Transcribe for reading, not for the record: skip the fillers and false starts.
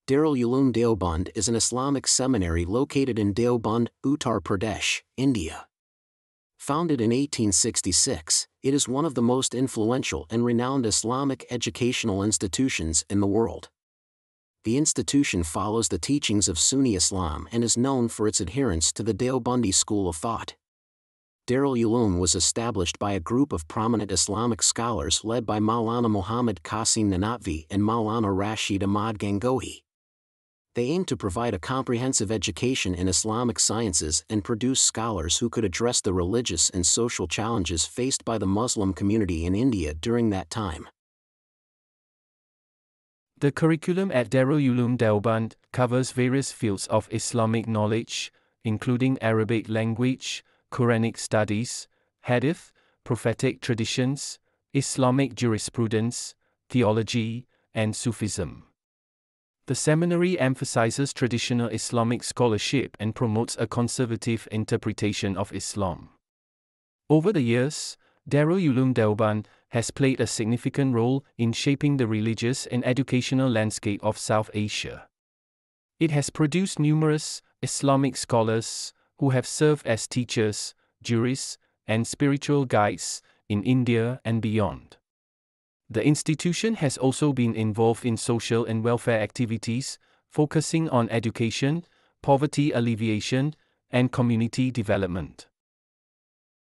Darul Uloom Deoband is an Islamic seminary located in Deoband, Uttar Pradesh, India. Founded in 1866, it is one of the most influential and renowned Islamic educational institutions in the world. The institution follows the teachings of Sunni Islam and is known for its adherence to the Deobandi school of thought. Darul Uloom was established by a group of prominent Islamic scholars led by Maulana Muhammad Qasim Nanatvi and Maulana Rashid Ahmad Gangohi. They aim to provide a comprehensive education in Islamic sciences and produce scholars who could address the religious and social challenges faced by the Muslim community in India during that time. The curriculum at Darul Uloom Deoband covers various fields of Islamic knowledge, including Arabic language, Quranic studies, hadith, prophetic traditions, Islamic jurisprudence, theology, and Sufism. The seminary emphasizes traditional Islamic scholarship and promotes a conservative interpretation of Islam. Over the years, Darul Uloom Deoband has played a significant role in shaping the religious and educational landscape of South Asia. It has produced numerous Islamic scholars who have served as teachers, jurists, and spiritual guides in India and beyond. The institution has also been involved in social and welfare activities, focusing on education, poverty alleviation, and community development.